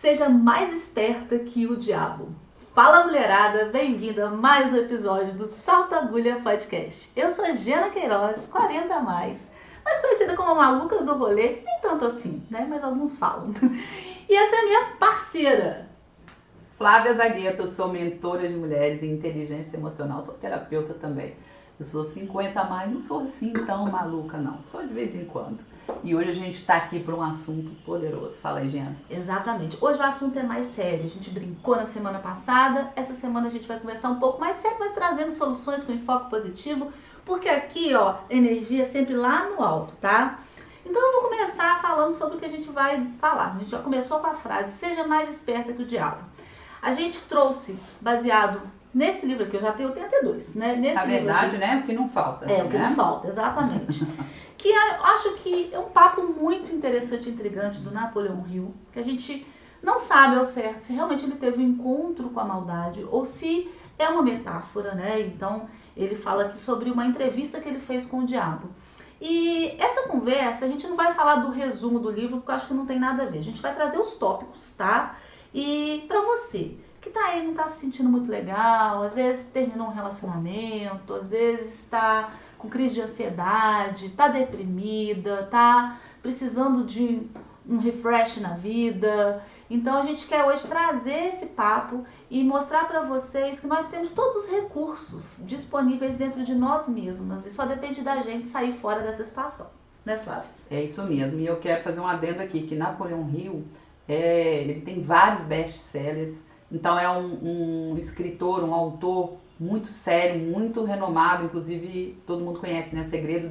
seja mais esperta que o diabo. Fala, mulherada, bem-vinda a mais um episódio do Salta Agulha Podcast. Eu sou Gena Queiroz, 40 a mais conhecida como a maluca do rolê, nem tanto assim, né? Mas alguns falam. E essa é a minha parceira. Flávia Zagueto, eu sou mentora de mulheres em inteligência emocional, sou terapeuta também. Eu sou 50 a mais, não sou assim tão maluca não, só de vez em quando. E hoje a gente está aqui para um assunto poderoso. Fala aí, Gena. Exatamente. Hoje o assunto é mais sério. A gente brincou na semana passada. Essa semana a gente vai conversar um pouco mais sério, mas trazendo soluções com enfoque positivo. Porque aqui, ó, energia é sempre lá no alto, tá? Então eu vou começar falando sobre o que a gente vai falar. A gente já começou com a frase, seja mais esperta que o diabo. A gente trouxe, baseado nesse livro aqui, eu já tenho 82, né? Nesse Na verdade, né? O que não falta. É, o que não falta, exatamente. Que eu acho que é um papo muito interessante e intrigante do Napoleão Hill, que a gente não sabe ao certo se realmente ele teve um encontro com a maldade ou se é uma metáfora, né? Então, ele fala aqui sobre uma entrevista que ele fez com o diabo. E essa conversa, a gente não vai falar do resumo do livro, porque eu acho que não tem nada a ver. A gente vai trazer os tópicos, tá? E pra você que tá aí, não tá se sentindo muito legal, às vezes terminou um relacionamento, às vezes está com crise de ansiedade, tá deprimida, tá precisando de um refresh na vida. Então a gente quer hoje trazer esse papo e mostrar para vocês que nós temos todos os recursos disponíveis dentro de nós mesmas e só depende da gente sair fora dessa situação, né, Flávia? É isso mesmo, e eu quero fazer um adendo aqui, que Napoleão Hill, ele tem vários best-sellers, então é um escritor, um autor muito sério, muito renomado, inclusive todo mundo conhece, né, O Segredo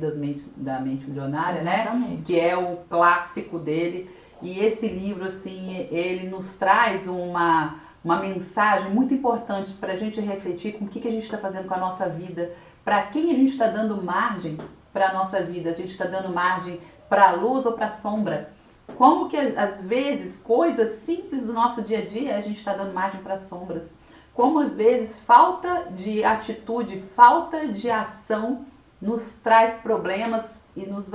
da Mente Milionária, Exatamente. né, que é o clássico dele, e esse livro, assim, ele nos traz uma mensagem muito importante para a gente refletir com o que a gente está fazendo com a nossa vida, para quem a gente está dando margem para a nossa vida, a gente está dando margem para a luz ou para a sombra. Como que às vezes coisas simples do nosso dia a dia a gente está dando margem para sombras. Como às vezes falta de atitude, falta de ação nos traz problemas e nos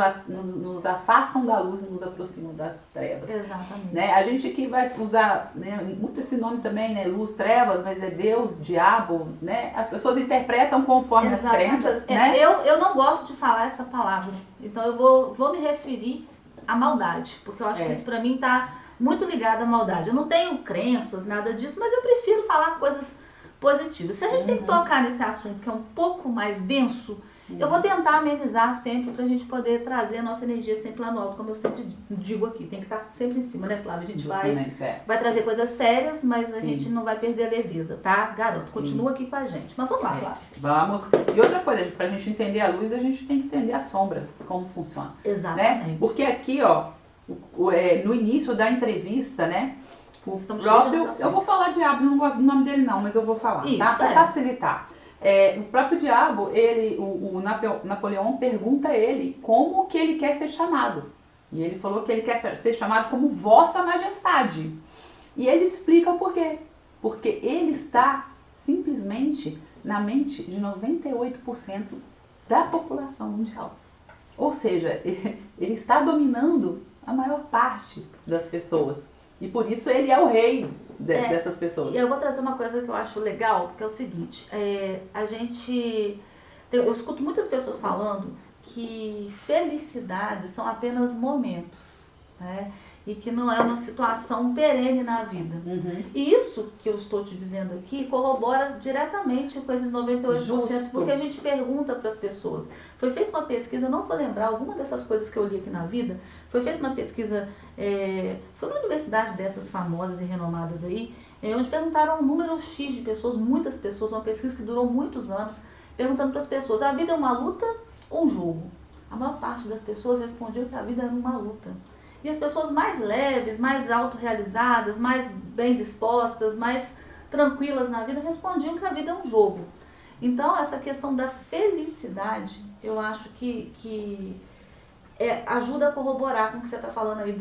afastam da luz e nos aproximam das trevas. Exatamente. Né? A gente aqui vai usar, né, muito esse nome também, né, luz, trevas, mas é Deus, diabo, né? As pessoas interpretam conforme Exatamente. as crenças. Né? Eu não gosto de falar essa palavra, então eu vou me referir à maldade, porque eu acho que isso pra mim tá muito ligado à maldade. Eu não tenho crenças, nada disso, mas eu prefiro falar coisas positivas. Se a gente tem que tocar nesse assunto que é um pouco mais denso, eu vou tentar amenizar sempre pra gente poder trazer a nossa energia sempre lá no alto, como eu sempre digo aqui. Tem que estar sempre em cima, né, Flávia? A gente vai trazer coisas sérias, mas a gente não vai perder a leveza, tá? Garanto, continua aqui com a gente. Mas vamos lá, Flávia. Vamos. E outra coisa, pra gente entender a luz, a gente tem que entender a sombra, como funciona. Exatamente. Né? Porque aqui, ó, no início da entrevista, né, o próprio, eu vou falar diabo, não gosto do nome dele não, mas eu vou falar, isso, tá? Para facilitar. O próprio diabo, o Napoleão pergunta a ele como que ele quer ser chamado. E ele falou que ele quer ser chamado como Vossa Majestade. E ele explica o porquê. Porque ele está simplesmente na mente de 98% da população mundial. Ou seja, ele está dominando a maior parte das pessoas. E por isso ele é o rei dessas pessoas. Eu vou trazer uma coisa que eu acho legal, porque é o seguinte, eu escuto muitas pessoas falando que felicidade são apenas momentos, né? E que não é uma situação perene na vida. E isso que eu estou te dizendo aqui corrobora diretamente com esses 98%, Justo. Porque a gente pergunta para as pessoas. Foi feita uma pesquisa, não vou lembrar alguma dessas coisas que eu li aqui na vida, foi feita uma pesquisa, foi uma universidade dessas famosas e renomadas aí, onde perguntaram um número X de pessoas, muitas pessoas, uma pesquisa que durou muitos anos, perguntando para as pessoas, a vida é uma luta ou um jogo? A maior parte das pessoas respondiam que a vida era uma luta. E as pessoas mais leves, mais autorrealizadas, mais bem dispostas, mais tranquilas na vida, respondiam que a vida é um jogo. Então, essa questão da felicidade, eu acho que ajuda a corroborar com o que você está falando aí,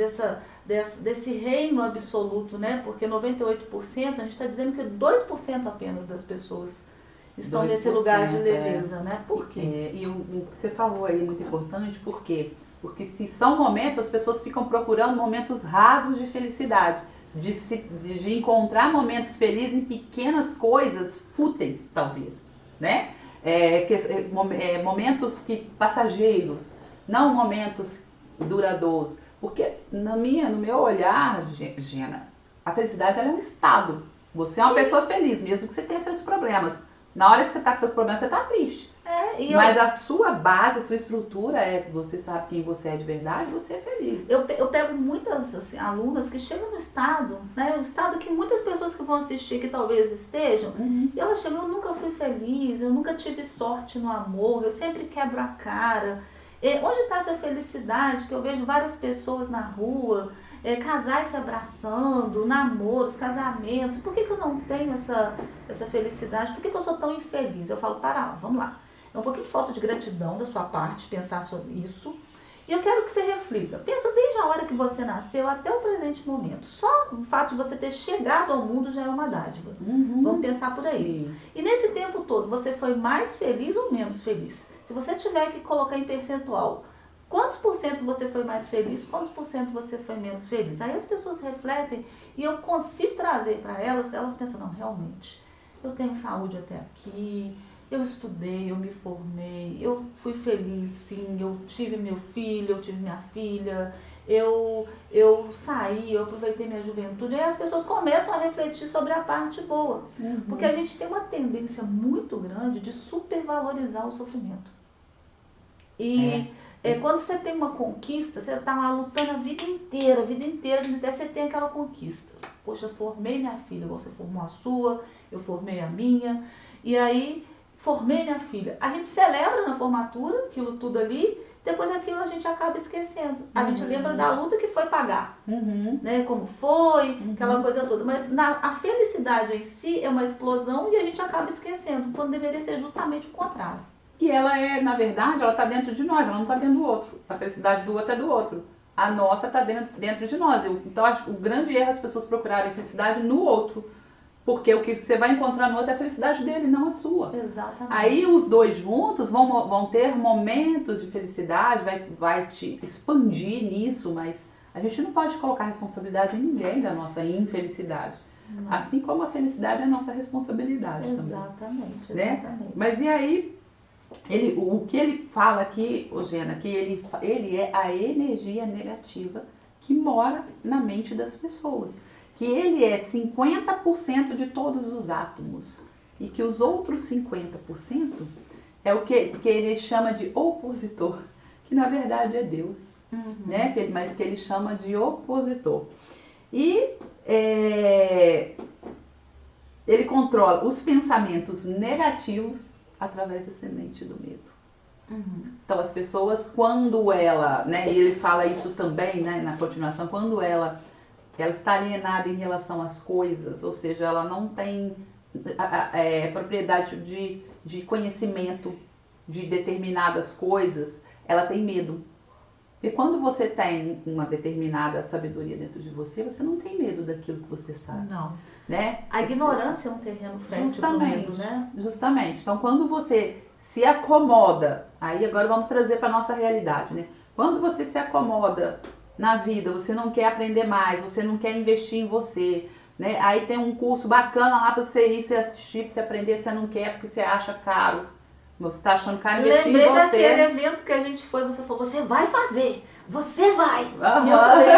desse reino absoluto, né? Porque 98%, a gente está dizendo que 2% apenas das pessoas estão nesse lugar de leveza, né? Por quê? E o que você falou aí é muito importante, por quê? Porque se são momentos, as pessoas ficam procurando momentos rasos de felicidade. de encontrar momentos felizes em pequenas coisas fúteis, talvez, né? Momentos passageiros, não momentos duradouros. Porque no meu olhar, Gina, a felicidade ela é um estado. Você é uma pessoa feliz, mesmo que você tenha seus problemas. Na hora que você está com seus problemas, você está triste. Mas a sua base, a sua estrutura você sabe quem você é de verdade, você é feliz. Eu pego muitas assim, alunas que chegam no estado, né? O estado que muitas pessoas que vão assistir que talvez estejam, e elas chegam, eu nunca fui feliz, eu nunca tive sorte no amor, eu sempre quebro a cara. Onde está essa felicidade que eu vejo várias pessoas na rua, casais se abraçando, namoros, casamentos? Por que eu não tenho essa felicidade? Por que eu sou tão infeliz? Eu falo, vamos lá. É um pouquinho de falta de gratidão da sua parte pensar sobre isso. E eu quero que você reflita. Pensa desde a hora que você nasceu até o presente momento. Só o fato de você ter chegado ao mundo já é uma dádiva. Vamos pensar por aí. Sim. E nesse tempo todo, você foi mais feliz ou menos feliz? Se você tiver que colocar em percentual, quantos por cento você foi mais feliz, quantos por cento você foi menos feliz? Aí as pessoas refletem e eu consigo trazer para elas pensam, não, realmente, eu tenho saúde até aqui, eu estudei, eu me formei, eu fui feliz sim, eu tive meu filho, eu tive minha filha, eu saí, eu aproveitei minha juventude. Aí as pessoas começam a refletir sobre a parte boa. Porque a gente tem uma tendência muito grande de supervalorizar o sofrimento. E quando você tem uma conquista, você está lá lutando a vida inteira, até você tem aquela conquista. Poxa, formei minha filha, você formou a sua, eu formei a minha, e aí formei minha filha. A gente celebra na formatura aquilo tudo ali, depois aquilo a gente acaba esquecendo. A gente lembra da luta que foi pagar, né? Como foi, aquela coisa toda. Mas a felicidade em si é uma explosão e a gente acaba esquecendo, quando deveria ser justamente o contrário. E ela na verdade, ela está dentro de nós, ela não está dentro do outro. A felicidade do outro é do outro. A nossa está dentro de nós. Então, acho que o grande erro é as pessoas procurarem felicidade no outro. Porque o que você vai encontrar no outro é a felicidade dele, não a sua. Exatamente. Aí os dois juntos vão ter momentos de felicidade, vai te expandir nisso, mas a gente não pode colocar responsabilidade em ninguém da nossa infelicidade. Não. Assim como a felicidade é a nossa responsabilidade. Exatamente, também. Exatamente. Né? Mas e aí, o que ele fala aqui, Gena, que ele é a energia negativa que mora na mente das pessoas. Que ele é 50% de todos os átomos e que os outros 50% é o que ele chama de opositor, que na verdade é Deus, né? Mas que ele chama de opositor. E ele controla os pensamentos negativos através da semente do medo. Então as pessoas, quando ela, né, e ele fala isso também, né, na continuação, quando ela está alienada em relação às coisas, ou seja, ela não tem propriedade de conhecimento de determinadas coisas, ela tem medo. E quando você tem uma determinada sabedoria dentro de você, você não tem medo daquilo que você sabe. Não. Né? A ignorância é um terreno fértil para o medo, né? Justamente. Então, quando você se acomoda, aí agora vamos trazer para a nossa realidade, né? Quando você se acomoda na vida, você não quer aprender mais, você não quer investir em você, né? Aí tem um curso bacana lá para você ir, você assistir, para você aprender, você não quer porque você acha caro. Você está achando caro investir em você. Lembrei daquele evento que a gente foi, você falou, você vai fazer, você vai. E eu falei,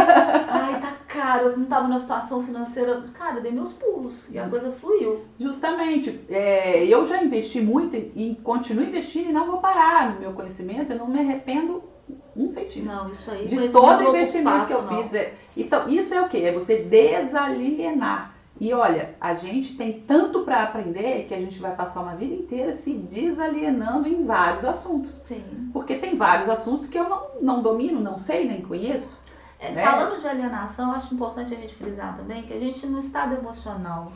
ai, tá caro, eu não estava numa situação financeira, cara, eu dei meus pulos e a coisa fluiu. Justamente, eu já investi muito e continuo investindo e não vou parar no meu conhecimento, eu não me arrependo um centímetro. Não, isso aí. De todo o investimento que eu fiz. Então, isso é o quê? É você desalienar. E olha, a gente tem tanto para aprender que a gente vai passar uma vida inteira se desalienando em vários assuntos. Sim. Porque tem vários assuntos que eu não domino, não sei, nem conheço. Né? Falando de alienação, acho importante a gente frisar também que a gente no estado emocional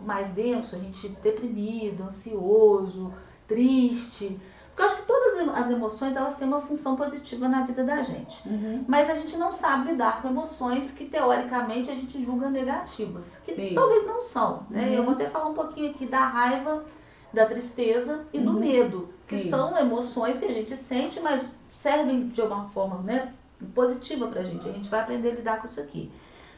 mais denso, a gente deprimido, ansioso, triste. Porque eu acho que todas as emoções, elas têm uma função positiva na vida da gente. Mas a gente não sabe lidar com emoções que, teoricamente, a gente julga negativas. Que talvez não são. Né? Eu vou até falar um pouquinho aqui da raiva, da tristeza e do medo. Que são emoções que a gente sente, mas servem de alguma forma, né, positiva pra gente. A gente vai aprender a lidar com isso aqui.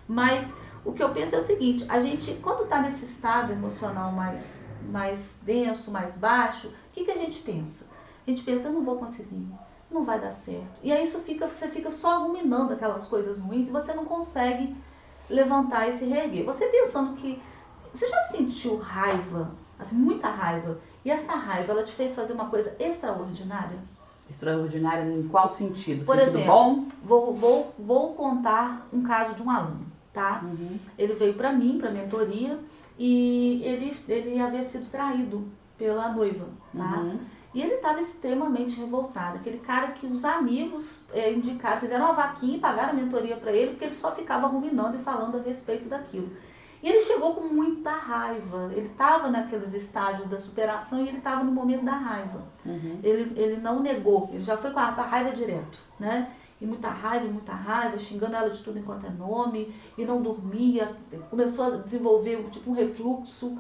Mas o que eu penso é o seguinte, a gente, quando está nesse estado emocional mais denso, mais baixo, o que a gente pensa? A gente pensa, eu não vou conseguir, não vai dar certo. E aí você fica só ruminando aquelas coisas ruins e você não consegue levantar e se reerguer. Você pensando que... Você já sentiu raiva, assim, muita raiva, e essa raiva, ela te fez fazer uma coisa extraordinária? Extraordinária em qual sentido? Por sentido exemplo, bom? vou contar um caso de um aluno, tá? Ele veio para mim, para mentoria, e ele havia sido traído pela noiva, tá? E ele estava extremamente revoltado. Aquele cara que os amigos indicaram, fizeram uma vaquinha e pagaram a mentoria para ele, porque ele só ficava ruminando e falando a respeito daquilo. E ele chegou com muita raiva. Ele estava naqueles estágios da superação e ele estava no momento da raiva. Ele não negou, ele já foi com a raiva direto, né? E muita raiva, xingando ela de tudo enquanto é nome, e não dormia, começou a desenvolver tipo um refluxo,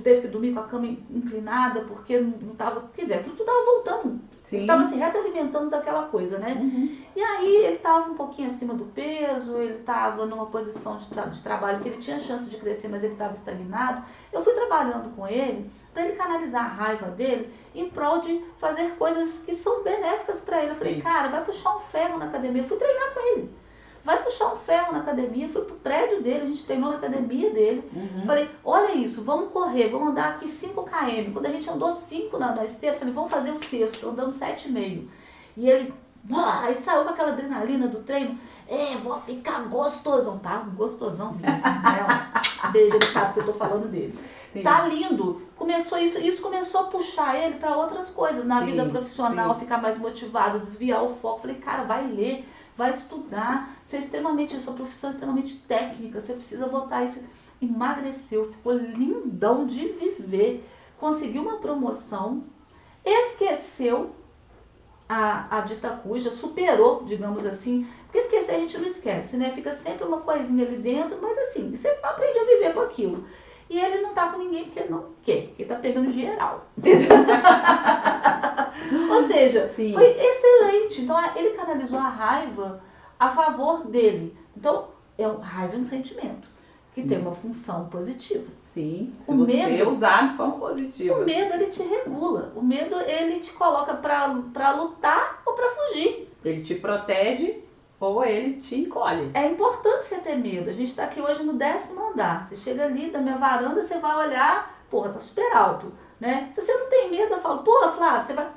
teve que dormir com a cama inclinada, porque não estava, quer dizer, aquilo tudo estava voltando. Sim. Ele estava se retroalimentando daquela coisa, né? E aí ele estava um pouquinho acima do peso, ele estava numa posição de trabalho que ele tinha chance de crescer, mas ele estava estagnado. Eu fui trabalhando com ele para ele canalizar a raiva dele em prol de fazer coisas que são benéficas para ele. Eu falei, cara, vai puxar um ferro na academia. Eu fui treinar com ele. Vai puxar um ferro na academia, fui pro prédio dele, a gente treinou na academia dele. Falei, olha isso, vamos correr, vamos andar aqui 5 km. Quando a gente andou 5 na esteira, falei, vamos fazer o sexto, andamos 7,5. E ele, aí saiu com aquela adrenalina do treino, vou ficar gostosão, tá? Gostosão mesmo, né? Beijo, ele sabe que eu tô falando dele. Sim. Tá lindo. Isso começou a puxar ele para outras coisas, na vida profissional, ficar mais motivado, desviar o foco. Falei, cara, vai ler. Vai estudar, sua profissão é extremamente técnica, você precisa botar isso. Emagreceu, ficou lindão de viver, conseguiu uma promoção, esqueceu a dita cuja, superou, digamos assim, porque esquecer a gente não esquece, né? Fica sempre uma coisinha ali dentro, mas assim, você aprende a viver com aquilo. E ele não tá com ninguém porque ele não quer, ele tá pegando geral. Ou seja, foi excelente. Então ele canalizou a raiva a favor dele. Então, raiva é um sentimento que tem uma função positiva. Sim, se você usar de forma positiva. O medo, ele te regula. O medo, ele te coloca pra lutar ou pra fugir. Ele te protege ou ele te encolhe. É importante você ter medo. A gente tá aqui hoje no 10º andar. Você chega ali da minha varanda, você vai olhar, porra, tá super alto. Né? Se você não tem medo, eu falo, pula, Flávia, você vai,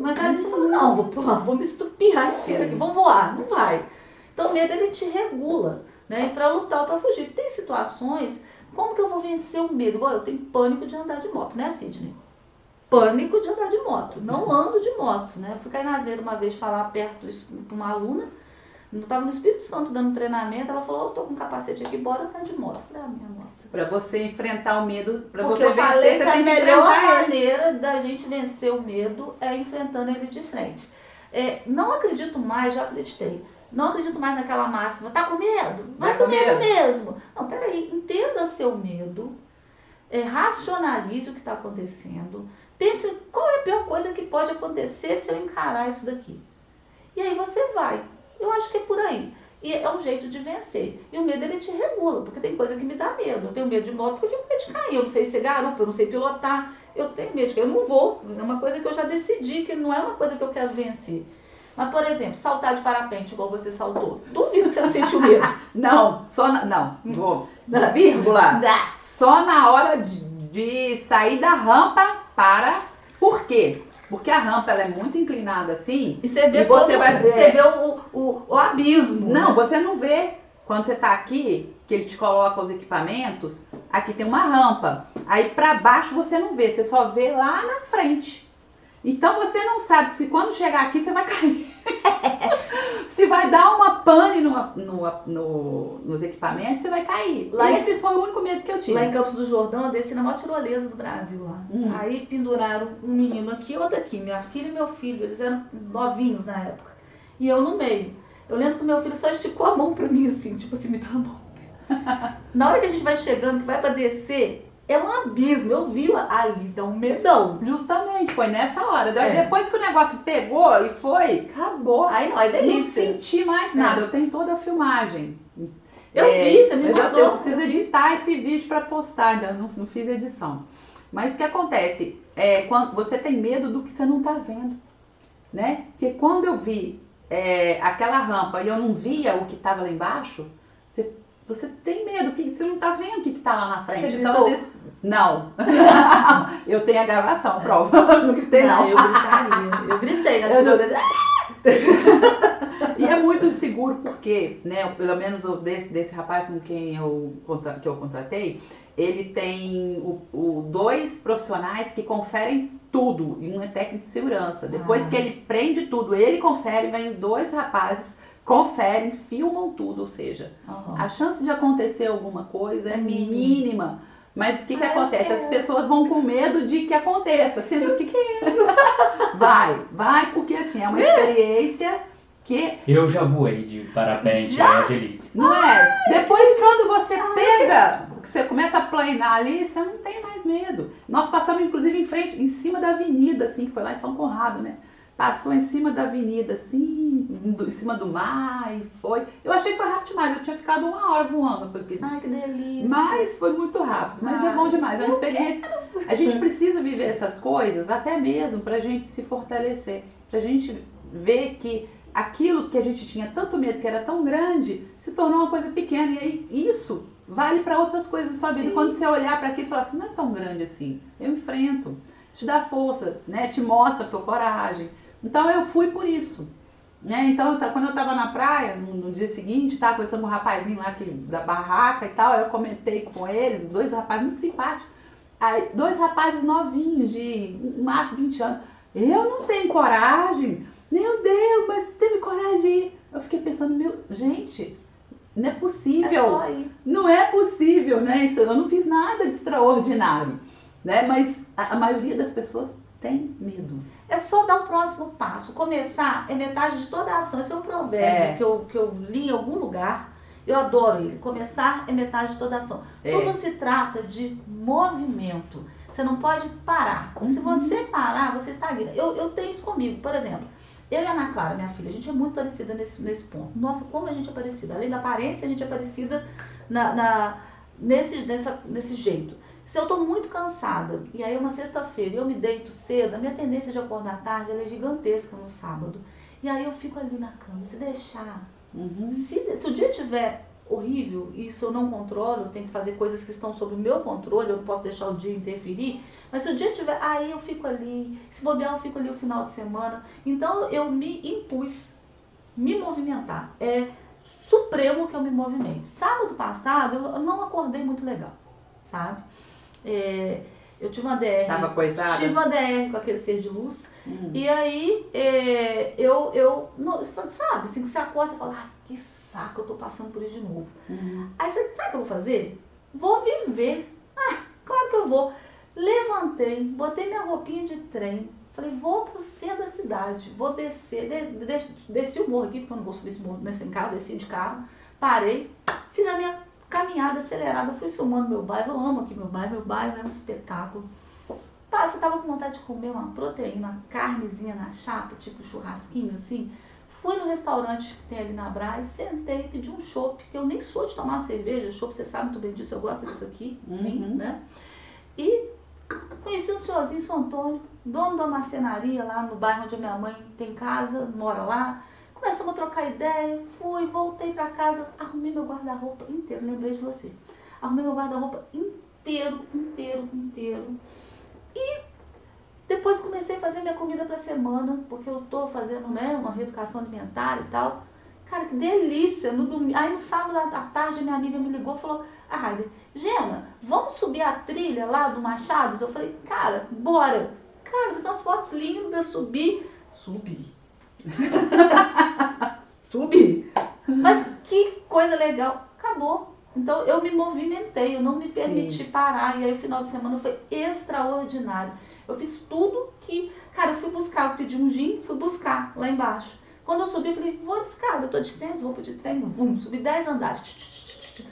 mas ali você fala, não, vou pular, vou me estupiar aqui, vou voar, não vai. Então o medo, ele te regula, né? Para lutar ou para fugir. Tem situações, como que eu vou vencer o medo? Igual eu tenho pânico de andar de moto, né, Sidney? Pânico de andar de moto, não ando de moto, né? Fui cair na asneira uma vez falar perto para uma aluna, eu estava no Espírito Santo dando treinamento, ela falou, eu tô com um capacete aqui, bora andar de moto. Eu falei, minha nossa. Para você enfrentar o medo, para você vencer, você tem que enfrentar ele. A melhor maneira da gente vencer o medo é enfrentando ele de frente. Não acredito mais, já acreditei. Não acredito mais naquela máxima, tá com medo? Vai com medo mesmo. Não, peraí, entenda seu medo, racionalize o que está acontecendo, pense qual é a pior coisa que pode acontecer se eu encarar isso daqui. E aí você vai. Eu acho que é por aí. E é um jeito de vencer. E o medo, ele te regula, porque tem coisa que me dá medo. Eu tenho medo de moto porque eu fico com medo de cair. Eu não sei ser garupa, eu não sei pilotar. Eu tenho medo de cair. Eu não vou. É uma coisa que eu já decidi, que não é uma coisa que eu quero vencer. Mas, por exemplo, saltar de parapente, igual você saltou. Duvido que você não sentiu medo. Não, vou. Vírgula. Só na hora de sair da rampa para... Por quê? Porque a rampa, ela é muito inclinada assim. E você vê, você vê o abismo. Não, né? Você não vê. Quando você tá aqui, que ele te coloca os equipamentos, aqui tem uma rampa. Aí pra baixo você não vê, você só vê lá na frente. Então você não sabe se quando chegar aqui você vai cair. Se vai dar uma pane nos equipamentos, você vai cair. Esse foi o único medo que eu tive. Lá em Campos do Jordão, eu desci na maior tirolesa do Brasil lá. Aí penduraram um menino aqui e outro aqui. Minha filha e meu filho, eles eram novinhos na época. E eu no meio. Eu lembro que meu filho só esticou a mão pra mim assim, tipo assim, me dá a mão. Na hora que a gente vai chegando, que vai pra descer, é um abismo. Eu vi ali, dá um medão. Justamente, foi nessa hora. Depois que o negócio pegou e foi, acabou. Aí não, é delícia. Não senti mais nada. Eu tenho toda a filmagem. Eu vi, você me mandou. Eu preciso editar esse vídeo para postar, ainda não fiz edição. Mas o que acontece? Quando você tem medo do que você não tá vendo, né? Porque quando eu vi aquela rampa e eu não via o que estava lá embaixo, você tem medo, você não tá vendo o que tá lá na frente. Você então, às vezes, não. Eu tenho a gravação, prova. Não gritei, não. Eu gritaria. Eu gritei na tirolesa. E é muito seguro porque, né, pelo menos desse rapaz com quem eu contratei, ele tem dois profissionais que conferem tudo, e um é técnico de segurança. Depois que ele prende tudo, ele confere, vem os dois rapazes, conferem, filmam tudo, ou seja, a chance de acontecer alguma coisa é mínima. Mas o que acontece? As pessoas vão com medo de que aconteça, sendo que vai, porque assim, é uma experiência que... Eu já voei de parapente, é delícia. Não é? Depois, quando você pega, você começa a planear ali, você não tem mais medo. Nós passamos, inclusive, em cima da avenida, assim, que foi lá em São Conrado, né? Passou em cima da avenida, assim, em cima do mar, e foi. Eu achei que foi rápido demais, eu tinha ficado 1 hora voando. Porque... Ai, que delícia. Mas foi muito rápido, mas é bom demais, é uma experiência. A gente precisa viver essas coisas, até mesmo pra gente se fortalecer, pra gente ver que aquilo que a gente tinha tanto medo, que era tão grande, se tornou uma coisa pequena. E aí isso vale para outras coisas na sua vida. Quando você olhar para aquilo e falar assim, não é tão grande assim, eu enfrento. Isso te dá força, né? Te mostra a tua coragem. Então eu fui por isso, né? Então quando eu estava na praia, no dia seguinte, estava conversando com um rapazinho lá da barraca e tal, eu comentei com eles, 2 rapazes muito simpáticos, aí 2 rapazes novinhos, de no máximo 20 anos. Eu não tenho coragem, meu Deus, mas teve coragem de ir. Eu fiquei pensando, gente, não é possível. É só ir. Não é possível, né? Isso, eu não fiz nada de extraordinário, né? Mas a maioria das pessoas tem medo. É só dar o próximo passo. Começar é metade de toda a ação. Esse é um provérbio que eu li em algum lugar. Eu adoro ele. Começar é metade de toda a ação. Tudo se trata de movimento. Você não pode parar. Se você parar, você estagna. Eu tenho isso comigo. Por exemplo, eu e a Ana Clara, minha filha, a gente é muito parecida nesse ponto. Nossa, como a gente é parecida. Além da aparência, a gente é parecida nesse jeito. Se eu tô muito cansada, e aí é uma sexta-feira e eu me deito cedo, a minha tendência de acordar tarde ela é gigantesca no sábado. E aí eu fico ali na cama, se deixar. Se o dia estiver horrível, e isso eu não controlo, eu tenho que fazer coisas que estão sob o meu controle, eu não posso deixar o dia interferir, mas se o dia estiver, aí eu fico ali, se bobear eu fico ali o final de semana. Então eu me impus, me movimentar. É supremo que eu me movimente. Sábado passado eu não acordei muito legal, sabe? Eu tive uma DR. Tava coisada? Tive uma DR com aquele ser de luz. E aí, eu sabe, assim que você acorda, você fala, ai, que saco, eu tô passando por isso de novo. Aí eu falei, sabe o que eu vou fazer? Vou viver. Claro que eu vou. Levantei, botei minha roupinha de trem, falei, vou pro centro da cidade, vou descer, desci o morro aqui, porque eu não vou subir esse morro nesse carro, desci de carro, parei, fiz a minha caminhada acelerada, fui filmando meu bairro, eu amo aqui meu bairro é um espetáculo. Eu tava com vontade de comer uma proteína, uma carnezinha na chapa, tipo churrasquinho assim. Fui no restaurante que tem ali na Brás, sentei, pedi um chopp, que eu nem sou de tomar cerveja, chopp, você sabe muito bem disso, eu gosto disso aqui, né? E conheci um senhorzinho, São Antônio, dono da marcenaria lá no bairro onde a minha mãe tem casa, mora lá. Começamos a trocar ideia, voltei pra casa, arrumei meu guarda-roupa inteiro, lembrei de você. Arrumei meu guarda-roupa inteiro. E depois comecei a fazer minha comida pra semana, porque eu tô fazendo, né, uma reeducação alimentar e tal. Cara, que delícia! Aí no sábado à tarde minha amiga me ligou e falou, Raide, Gena, vamos subir a trilha lá do Machados? Eu falei, cara, bora! Cara, fiz umas fotos lindas, subi. Mas que coisa legal. Acabou. Então eu me movimentei, eu não me permiti parar. E aí o final de semana foi extraordinário. Eu fiz tudo que... Cara, eu fui buscar, eu pedi um gin, fui buscar lá embaixo. Quando eu subi, eu falei, vou de escada, eu tô de tênis, roupa de treino, subi 10 andares.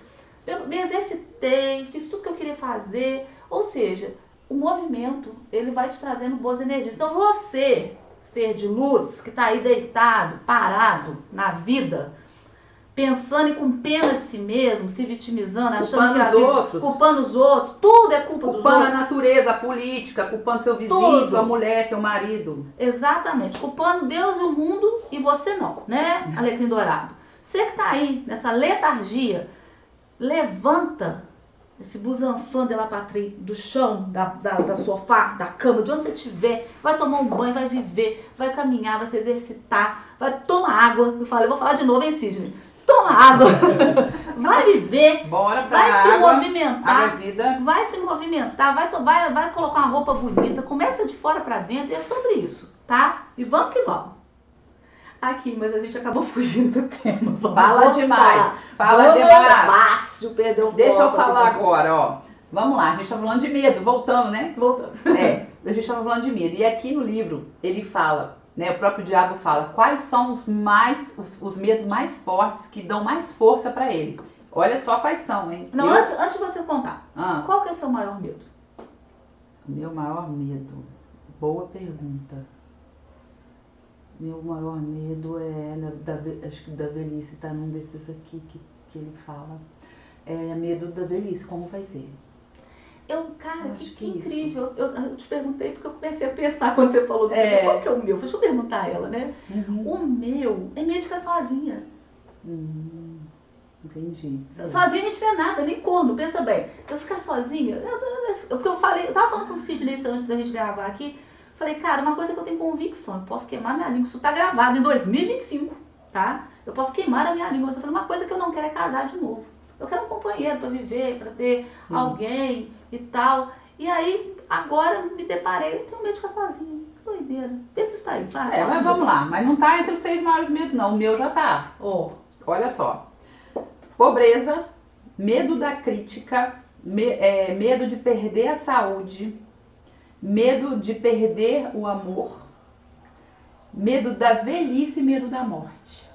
Eu me exercitei, fiz tudo que eu queria fazer. Ou seja, o movimento, ele vai te trazendo boas energias. Então você, ser de luz, que tá aí deitado, parado na vida, pensando e com pena de si mesmo, se vitimizando, achando que culpando os outros, tudo é culpa dos outros. Culpando a natureza, a política, culpando seu vizinho, tudo. Sua mulher, seu marido. Exatamente, culpando Deus e o mundo e você não, né, Alecrim Dourado? Você que tá aí nessa letargia, levanta esse busanfã de la patrie do chão, da sofá, da cama, de onde você estiver, vai tomar um banho, vai viver, vai caminhar, vai se exercitar, vai tomar água. Eu vou falar de novo, hein, Sidney? Toma água, vai viver, bora pra vai água, se movimentar, vida. vai se movimentar, vai colocar uma roupa bonita, começa de fora pra dentro, e é sobre isso, tá? E vamos que vamos. Aqui, mas a gente acabou fugindo do tema. Fala demais. Fala demais. Fácil, perdeu o Deixa eu falar agora, ó. Vamos lá, a gente tá falando de medo, voltando, né? Voltando. A gente tava falando de medo. E aqui no livro, ele fala, né? O próprio diabo fala, quais são os medos mais fortes que dão mais força pra ele. Olha só quais são, hein? Não, antes de você contar, qual que é o seu maior medo? Meu maior medo? Boa pergunta. Meu maior medo acho que da velhice, tá num desses aqui que ele fala. É medo da velhice, como vai ser? Cara, que incrível. Eu te perguntei porque eu comecei a pensar quando você falou do meu. Qual que é o meu? Deixa eu perguntar a ela, né? Uhum. O meu é medo de ficar sozinha. Entendi. Sozinha a gente não é nada, nem corno, pensa bem. Eu ficar sozinha, porque eu tava falando com o Sidney isso antes da gente gravar aqui. Falei, cara, uma coisa que eu tenho convicção, eu posso queimar minha língua, isso tá gravado em 2025, tá? Eu posso queimar a minha língua, mas eu falei, uma coisa que eu não quero é casar de novo. Eu quero um companheiro pra viver, pra ter alguém e tal. E aí, agora me deparei, eu tenho medo de ficar sozinha. Que doideira. Vê se isso tá aí. Mas vamos lá, mas não tá entre os 6 maiores medos não, o meu já tá. Olha só. Pobreza, medo da crítica, medo de perder a saúde, medo de perder o amor, medo da velhice e medo da morte.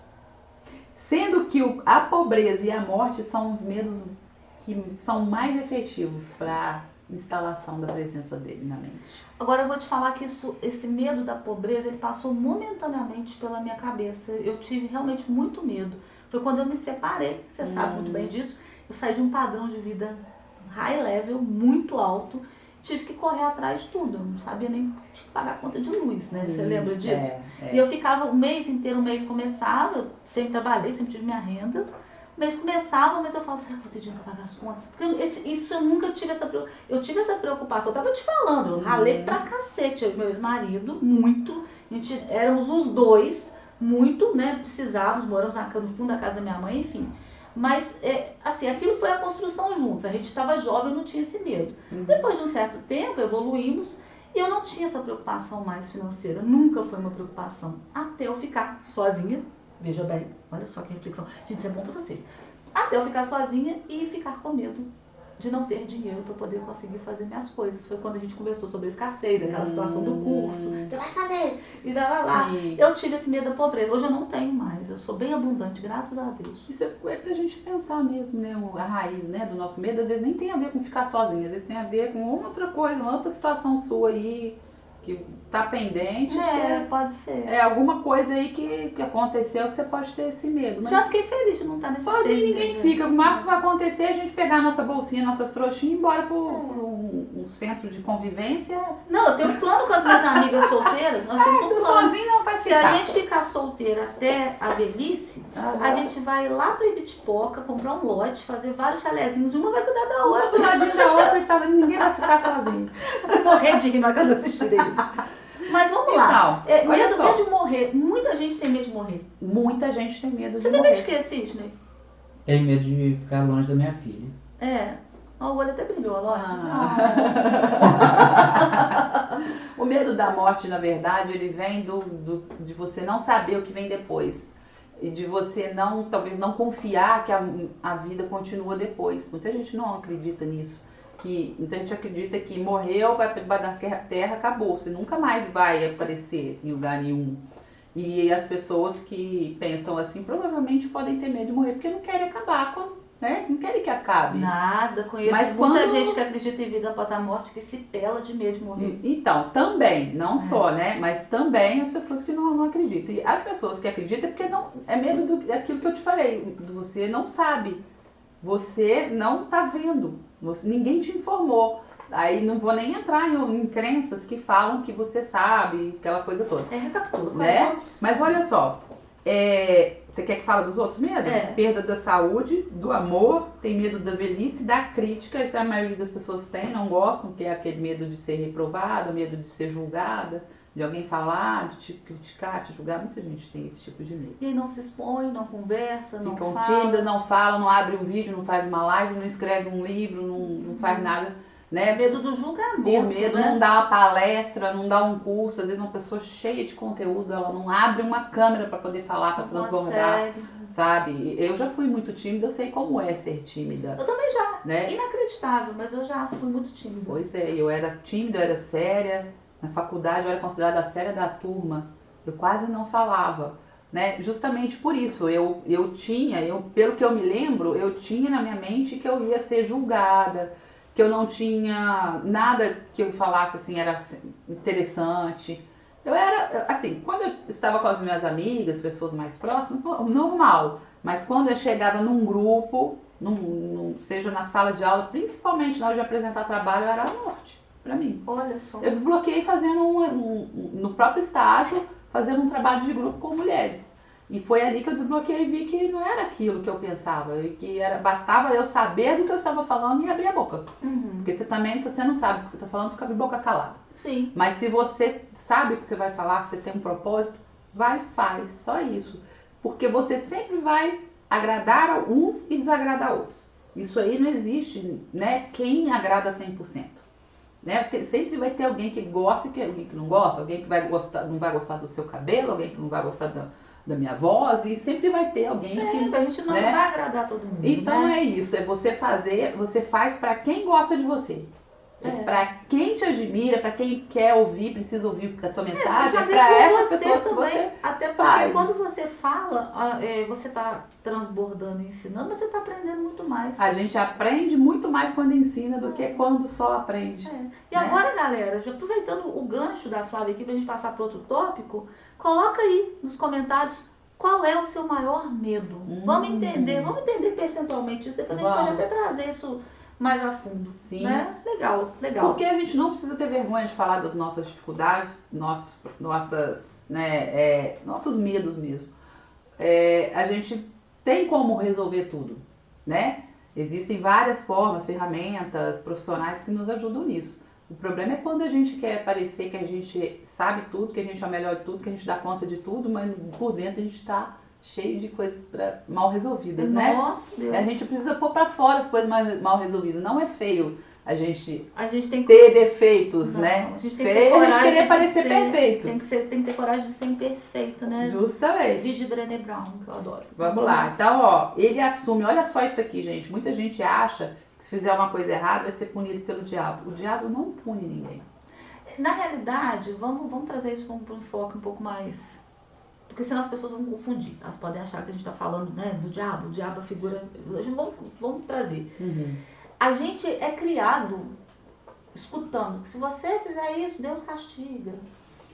Sendo que a pobreza e a morte são os medos que são mais efetivos para instalação da presença dele na mente. Agora eu vou te falar que esse medo da pobreza, ele passou momentaneamente pela minha cabeça. Eu tive realmente muito medo. Foi quando eu me separei, você sabe muito bem disso. Eu saí de um padrão de vida high level, muito alto. Tive que correr atrás de tudo. Eu não sabia nem que tinha que pagar a conta de luz, né? Você lembra disso? E eu ficava o mês inteiro, o mês começava, eu sempre trabalhei, sempre tive minha renda. O mês começava, mas eu falava, será que eu vou ter dinheiro para pagar as contas? Porque isso eu nunca tive eu tive essa preocupação. Eu tava te falando, eu ralei pra cacete. Eu e meu ex-marido, muito. Éramos os dois, muito, né? Precisávamos, moramos no fundo da casa da minha mãe, enfim. Mas, assim, aquilo foi a construção juntos. A gente estava jovem e não tinha esse medo. Depois de um certo tempo, evoluímos e eu não tinha essa preocupação mais financeira. Nunca foi uma preocupação. Até eu ficar sozinha. Veja bem, olha só que reflexão. Gente, isso é bom pra vocês. Até eu ficar sozinha e ficar com medo de não ter dinheiro para poder conseguir fazer minhas coisas. Foi quando a gente conversou sobre a escassez, aquela situação do curso. Você vai fazer! E dava lá. Eu tive esse medo da pobreza. Hoje eu não tenho mais. Eu sou bem abundante, graças a Deus. Isso é pra gente pensar mesmo, né? A raiz, né, do nosso medo, às vezes nem tem a ver com ficar sozinha. Às vezes tem a ver com outra coisa, uma outra situação sua aí, que tá pendente. Pode ser. É alguma coisa aí que aconteceu que você pode ter esse medo. Mas já fiquei feliz de não estar nesse sozinho ninguém fica. O máximo que vai acontecer é a gente pegar a nossa bolsinha, nossas trouxinhas e ir embora pro um centro de convivência. Não, eu tenho um plano com as minhas amigas solteiras. Nós temos um plano. Sozinho não vai ficar. Se a gente ficar solteira até a velhice, a gente vai lá pra Ibitipoca, comprar um lote, fazer vários chalezinhos. Uma vai cuidar da outra. Do ladinho da outra, ninguém vai ficar sozinho. Você morrer de rir na casa assistirem isso. Mas vamos lá. Medo de morrer. Muita gente tem medo de morrer. Muita gente tem medo de morrer. Você tem medo de quê, Sidney? Tenho medo de ficar longe da minha filha. O olho até brilhou, olha. O medo da morte, na verdade, ele vem de você não saber o que vem depois. E de você talvez não confiar que a vida continua depois. Muita gente não acredita nisso. Muita gente acredita que morreu, vai para da terra, acabou. Você nunca mais vai aparecer em lugar nenhum. E as pessoas que pensam assim provavelmente podem ter medo de morrer porque não querem acabar com né? Não querem que acabe. Nada, conheço muita gente que acredita em vida após a morte que se pela de medo de morrer. Então, também, não só, né? Mas também as pessoas que não acreditam. E as pessoas que acreditam é porque não, é medo daquilo que eu te falei. Você não sabe. Você não tá vendo. Ninguém te informou. Aí não vou nem entrar em crenças que falam que você sabe, aquela coisa toda. Recapitula, né? Mas olha só, você quer que fale dos outros medos? Perda da saúde, do amor, tem medo da velhice, da crítica, isso a maioria das pessoas tem, não gostam, que é aquele medo de ser reprovada, medo de ser julgada, de alguém falar, de te criticar, te julgar, muita gente tem esse tipo de medo. E aí não se expõe, não conversa, não Ficam fala. tímidas, não falam, não abre um vídeo, não faz uma live, não escreve um livro, não faz nada. Né? Medo do julgamento. Por medo, né? Não dá uma palestra, não dá um curso. Às vezes uma pessoa cheia de conteúdo, ela não abre uma câmera para poder falar, para transbordar, sabe? Eu já fui muito tímida, eu sei como é ser tímida. Eu também já, né? Inacreditável, mas eu já fui muito tímida. Pois é, eu era tímida, eu era séria. Na faculdade eu era considerada a séria da turma. Eu quase não falava. Né? Justamente por isso, pelo que eu me lembro, eu tinha na minha mente que eu ia ser julgada, que eu não tinha nada que eu falasse assim, era interessante. Eu era, assim, quando eu estava com as minhas amigas, pessoas mais próximas, normal. Mas quando eu chegava num grupo, seja na sala de aula, principalmente na hora de apresentar trabalho, era a morte para mim. Olha só. Eu desbloqueei fazendo no próprio estágio, fazendo um trabalho de grupo com mulheres. E foi ali que eu desbloqueei e vi que não era aquilo que eu pensava. E que bastava eu saber do que eu estava falando e abrir a boca. Porque você também, se você não sabe o que você está falando, fica de boca calada. Sim. Mas se você sabe o que você vai falar, se você tem um propósito, vai e faz. Só isso. Porque você sempre vai agradar uns e desagradar outros. Isso aí não existe, né? Quem agrada 100%. Né? Sempre vai ter alguém que gosta e alguém que não gosta. Alguém que não vai gostar do seu cabelo, alguém que não vai gostar da minha voz, e sempre vai ter alguém que... a gente não vai agradar todo mundo. Então né? é isso, você faz para quem gosta de você. Para quem te admira, para quem quer ouvir, precisa ouvir a tua mensagem, para essas pessoas que você até porque faz. Quando você fala, você está transbordando e ensinando, mas você está aprendendo muito mais. A gente aprende muito mais quando ensina do que quando só aprende. E agora, galera, já aproveitando o gancho da Flávia aqui para a gente passar para outro tópico, coloca aí nos comentários qual é o seu maior medo. Vamos entender percentualmente isso, depois a gente pode até trazer isso mais a fundo. Sim. Né? Legal. Porque a gente não precisa ter vergonha de falar das nossas dificuldades, nossos medos mesmo. A gente tem como resolver tudo, né? Existem várias formas, ferramentas, profissionais que nos ajudam nisso. O problema é quando a gente quer parecer que a gente sabe tudo, que a gente é o melhor de tudo, que a gente dá conta de tudo, mas por dentro a gente está cheio de coisas mal resolvidas, né? Nossa, Deus. A gente precisa pôr para fora as coisas mal resolvidas. Não é feio a gente tem que ter defeitos, né? A gente tem que ter coragem a gente querer parecer perfeito. Tem que ter coragem de ser imperfeito, né? Justamente. Vídeo de Brené Brown, que eu adoro. Vamos lá. Então, ele assume, olha só isso aqui, gente. Muita gente acha que se fizer uma coisa errada vai ser punido pelo diabo. O diabo não pune ninguém. Na realidade, vamos trazer isso para um enfoque um pouco mais... Porque senão as pessoas vão confundir. Elas podem achar que a gente está falando, né, do diabo. O diabo é a figura... Vamos trazer. A gente é criado escutando que se você fizer isso, Deus castiga.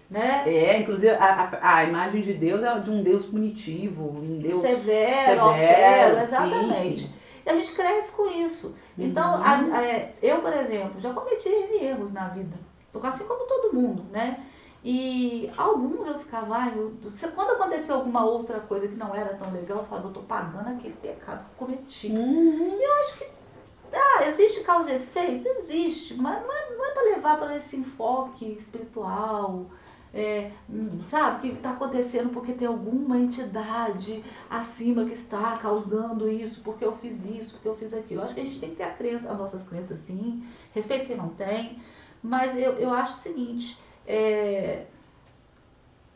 Né? Inclusive a imagem de Deus é de um Deus punitivo, um Deus severo, austero, sim, exatamente. Sim. E a gente cresce com isso. Então, eu, por exemplo, já cometi erros na vida. Assim como todo mundo, né? E alguns eu ficava, quando aconteceu alguma outra coisa que não era tão legal, eu falava, eu tô pagando aquele pecado que eu cometi. E eu acho que, existe causa e efeito? Existe, mas não é para levar para esse enfoque espiritual, sabe, que está acontecendo porque tem alguma entidade acima que está causando isso, porque eu fiz isso, porque eu fiz aquilo. Eu acho que a gente tem que ter as nossas crenças sim, respeito quem não tem, mas eu acho o seguinte,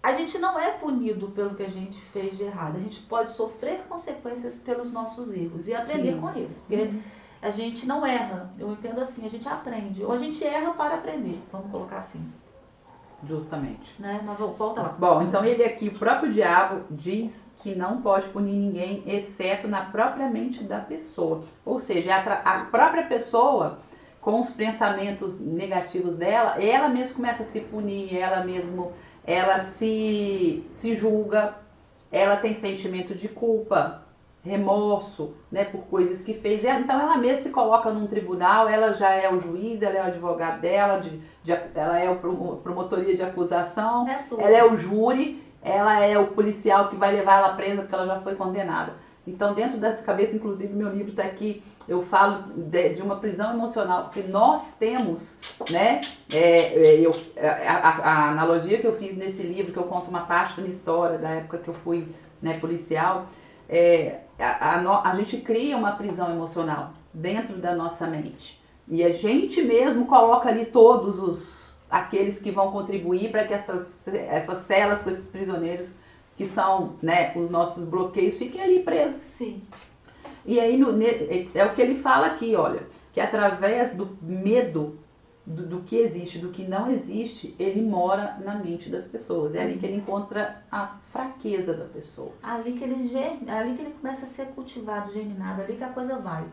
a gente não é punido pelo que a gente fez de errado, a gente pode sofrer consequências pelos nossos erros e aprender com eles, porque a gente não erra, eu entendo assim, a gente aprende, ou a gente erra para aprender, vamos colocar assim. Justamente. Né? Mas volta lá. Bom, então ele aqui, o próprio diabo diz que não pode punir ninguém, exceto na própria mente da pessoa. Ou seja, a própria pessoa, com os pensamentos negativos dela, ela mesma começa a se punir, ela se julga, ela tem sentimento de culpa, remorso, né, por coisas que fez. Então ela mesma se coloca num tribunal, ela já é o juiz, ela é o advogado dela, ela é a promotoria de acusação, ela é o júri, ela é o policial que vai levar ela presa porque ela já foi condenada. Então dentro dessa cabeça, inclusive meu livro está aqui, eu falo de uma prisão emocional que nós temos, né? A analogia que eu fiz nesse livro, que eu conto uma parte da minha história da época que eu fui, né, policial, a gente cria uma prisão emocional dentro da nossa mente. E a gente mesmo coloca ali todos aqueles que vão contribuir para que essas celas com esses prisioneiros, que são, né, os nossos bloqueios, fiquem ali presos. Sim. E aí é o que ele fala aqui, olha, que através do medo do que existe, do que não existe, ele mora na mente das pessoas. É ali que ele encontra a fraqueza da pessoa. Ali que ele começa a ser cultivado, germinado, ali que a coisa vai.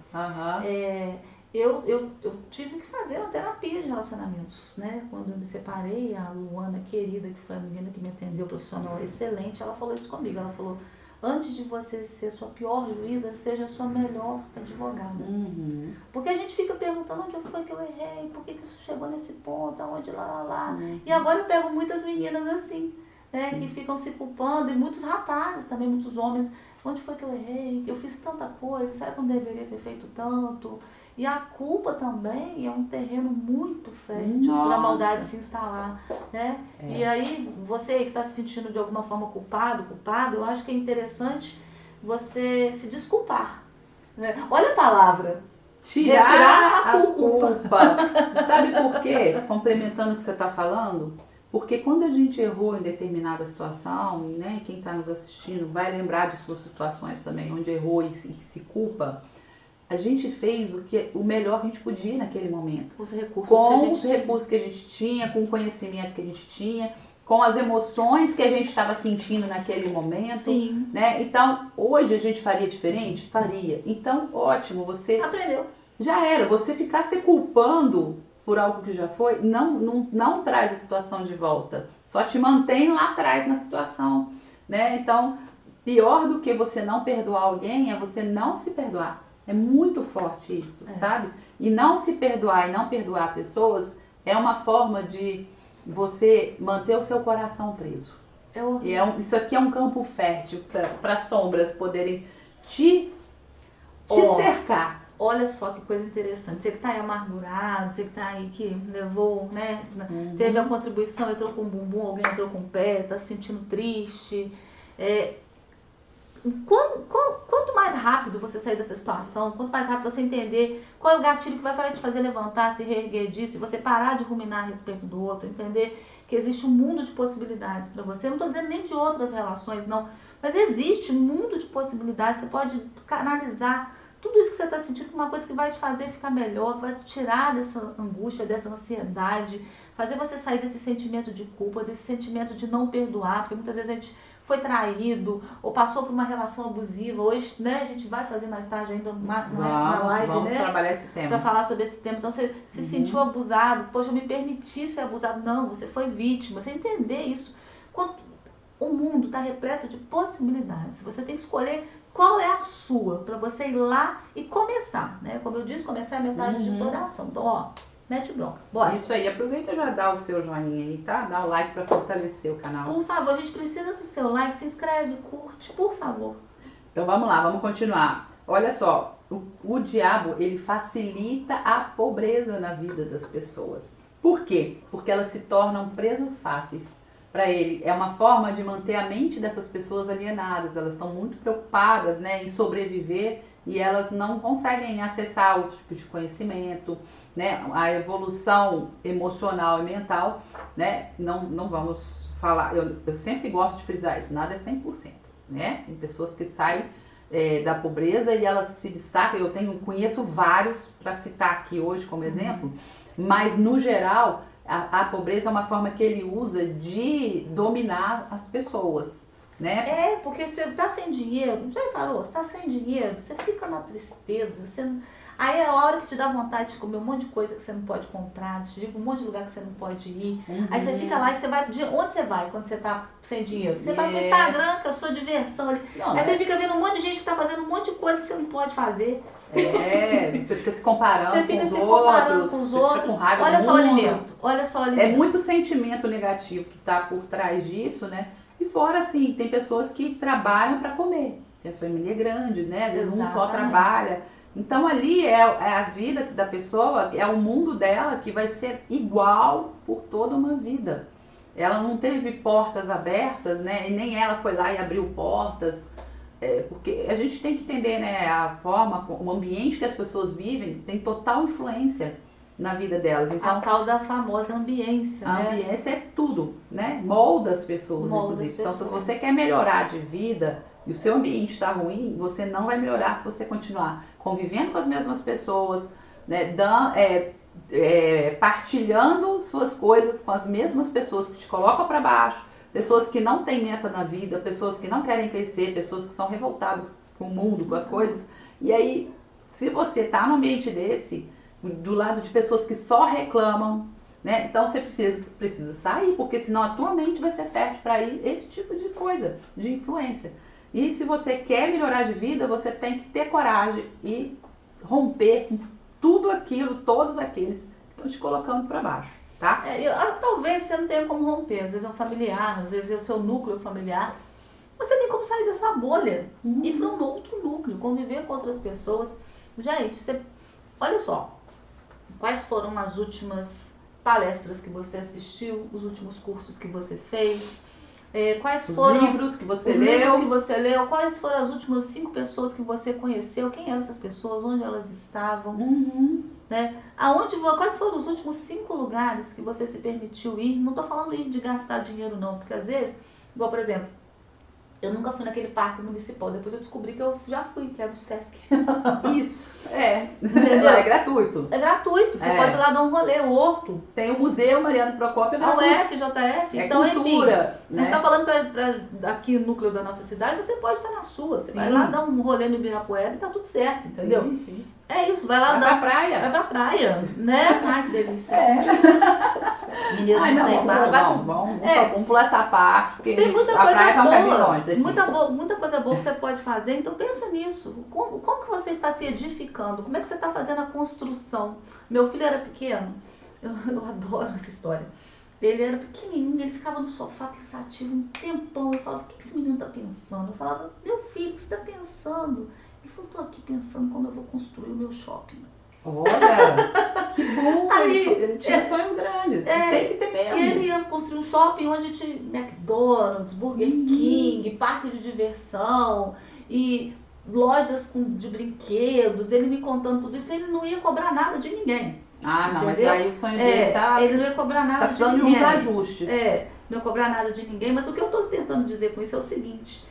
Eu tive que fazer uma terapia de relacionamentos, né? Quando eu me separei, a Luana querida, que foi a menina que me atendeu, profissional excelente, ela falou isso comigo. Ela falou: antes de você ser sua pior juíza, seja sua melhor advogada. Uhum. Porque a gente fica perguntando onde foi que eu errei, por que isso chegou nesse ponto, aonde lá. Uhum. E agora eu pego muitas meninas assim, né, que ficam se culpando, e muitos rapazes também, muitos homens. Onde foi que eu errei? Eu fiz tanta coisa, será que eu não deveria ter feito tanto? E a culpa também é um terreno muito fértil para a maldade se instalar, né? E aí, você que está se sentindo de alguma forma culpado, eu acho que é interessante você se desculpar, né? Olha a palavra. Tirar a culpa. Sabe por quê? Complementando o que você está falando, porque quando a gente errou em determinada situação, né, quem está nos assistindo vai lembrar de suas situações também, onde errou e se culpa, a gente fez o melhor que a gente podia naquele momento. Os recursos que a gente tinha, com o conhecimento que a gente tinha, com as emoções que a gente estava sentindo naquele momento. Sim. Né? Então, hoje a gente faria diferente? Faria. Então, ótimo, você... aprendeu. Já era. Você ficar se culpando por algo que já foi, não traz a situação de volta. Só te mantém lá atrás na situação. Né? Então, pior do que você não perdoar alguém é você não se perdoar. É muito forte isso, sabe? E não se perdoar e não perdoar pessoas é uma forma de você manter o seu coração preso. Isso aqui é um campo fértil para sombras poderem te cercar. Olha só que coisa interessante. Você que está aí amargurado, você que está aí que levou, né? Teve a contribuição, entrou com o bumbum, alguém entrou com o pé, está se sentindo triste. Quanto mais rápido você sair dessa situação, quanto mais rápido você entender qual é o gatilho que vai te fazer levantar, se reerguer disso, você parar de ruminar a respeito do outro, entender que existe um mundo de possibilidades para você. Eu não estou dizendo nem de outras relações, não, mas existe um mundo de possibilidades. Você pode canalizar tudo isso que você está sentindo com uma coisa que vai te fazer ficar melhor, que vai te tirar dessa angústia, dessa ansiedade, fazer você sair desse sentimento de culpa, desse sentimento de não perdoar, porque muitas vezes a gente foi traído ou passou por uma relação abusiva. Hoje, né, a gente vai fazer mais tarde ainda uma live, vamos né, trabalhar esse tema. Para falar sobre esse tema. Então você se sentiu abusado, poxa, eu me permiti ser abusado. Não, você foi vítima. Você entender isso. O mundo está repleto de possibilidades. Você tem que escolher qual é a sua, para você ir lá e começar, né? Como eu disse, começar é metade de toda a ação. Então, mete bronca. Bora. Isso aí, aproveita e já dá o seu joinha aí, tá? Dá o like para fortalecer o canal. Por favor, a gente precisa do seu like, se inscreve, curte, por favor. Então vamos lá, vamos continuar. Olha só, o diabo, ele facilita a pobreza na vida das pessoas. Por quê? Porque elas se tornam presas fáceis. Para ele, é uma forma de manter a mente dessas pessoas alienadas. Elas estão muito preocupadas, né, em sobreviver e elas não conseguem acessar outro tipo de conhecimento, né, a evolução emocional e mental, né, não vamos falar, eu sempre gosto de frisar isso, nada é 100%, né, tem pessoas que saem da pobreza e elas se destacam. Eu conheço vários para citar aqui hoje como exemplo, mas no geral a pobreza é uma forma que ele usa de dominar as pessoas, né? Porque você tá sem dinheiro, já reparou? Você tá sem dinheiro, você fica na tristeza, aí é a hora que te dá vontade de comer um monte de coisa que você não pode comprar, te digo um monte de lugar que você não pode ir. Aí você fica lá e você vai. Onde você vai quando você tá sem dinheiro? Você vai pro Instagram, que é a sua diversão ali. Aí você fica vendo um monte de gente que tá fazendo um monte de coisa que você não pode fazer. Você fica se comparando você fica com se os comparando outros, com os você outros. fica com raiva olha do só o mundo. alimento. Olha só o alimento. É muito sentimento negativo que tá por trás disso, né? E fora, assim, tem pessoas que trabalham para comer. A família é grande, né? Às vezes um só trabalha. Então ali é a vida da pessoa, é o mundo dela que vai ser igual por toda uma vida. Ela não teve portas abertas, né? E nem ela foi lá e abriu portas. Porque a gente tem que entender, né? A forma, o ambiente que as pessoas vivem tem total influência na vida delas. Então, a tal da famosa ambiência, a né? ambiência é tudo, né? Molda as pessoas, inclusive. Então, se você quer melhorar de vida e o seu ambiente está ruim, você não vai melhorar se você continuar convivendo com as mesmas pessoas, né? Partilhando suas coisas com as mesmas pessoas que te colocam para baixo, pessoas que não têm meta na vida, pessoas que não querem crescer, pessoas que são revoltadas com o mundo, com as coisas. E aí, se você está num ambiente desse, do lado de pessoas que só reclamam, né? Então você precisa sair, porque senão a tua mente vai ser fértil para esse tipo de coisa, de influência. E se você quer melhorar de vida, você tem que ter coragem e romper com tudo aquilo, todos aqueles que estão te colocando para baixo, tá? Talvez você não tenha como romper, às vezes é um familiar, às vezes é o seu núcleo familiar. Você tem como sair dessa bolha, ir para um outro núcleo, conviver com outras pessoas. Gente, olha só, quais foram as últimas palestras que você assistiu, os últimos cursos que você fez? Quais foram os livros que você leu? Quais foram as últimas 5 pessoas que você conheceu? Quem eram essas pessoas? Onde elas estavam? Né? Quais foram os últimos 5 lugares que você se permitiu ir? Não estou falando ir de gastar dinheiro não, porque às vezes, igual por exemplo, eu nunca fui naquele parque municipal, depois eu descobri que eu já fui, que era o Sesc. Isso, entendeu? É gratuito. É gratuito, você pode ir lá dar um rolê, o Horto. Tem o Museu Mariano Procópio, a UFJF, então cultura, enfim, né? A gente tá falando aqui no núcleo da nossa cidade, você pode estar na sua, você vai lá dar um rolê no Ibirapuera e tá tudo certo, entendeu? Sim. É isso, vai lá pra praia. Vai pra praia, né? Ai, que delícia. Menino, vamos pular essa parte, porque tem muita a praia tá um caminho longe. Muita coisa boa que você pode fazer, então pensa nisso. Como que você está se edificando? Como é que você está fazendo a construção? Meu filho era pequeno, eu adoro essa história. Ele era pequenininho, ele ficava no sofá pensativo um tempão. Eu falava, o que esse menino tá pensando? Eu falava, meu filho, o que você tá pensando? Ele falou, tô aqui pensando como eu vou construir o meu shopping. Olha, que bom isso. Ele tinha sonhos grandes, tem que ter mesmo. E ele ia construir um shopping onde tinha McDonald's, Burger King, parque de diversão e lojas de brinquedos. Ele me contando tudo isso, ele não ia cobrar nada de ninguém. Ah, não, entendeu? Mas aí o sonho dele ele não ia cobrar nada de ninguém. Tá precisando de uns ajustes. Não ia cobrar nada de ninguém, mas o que eu estou tentando dizer com isso é o seguinte.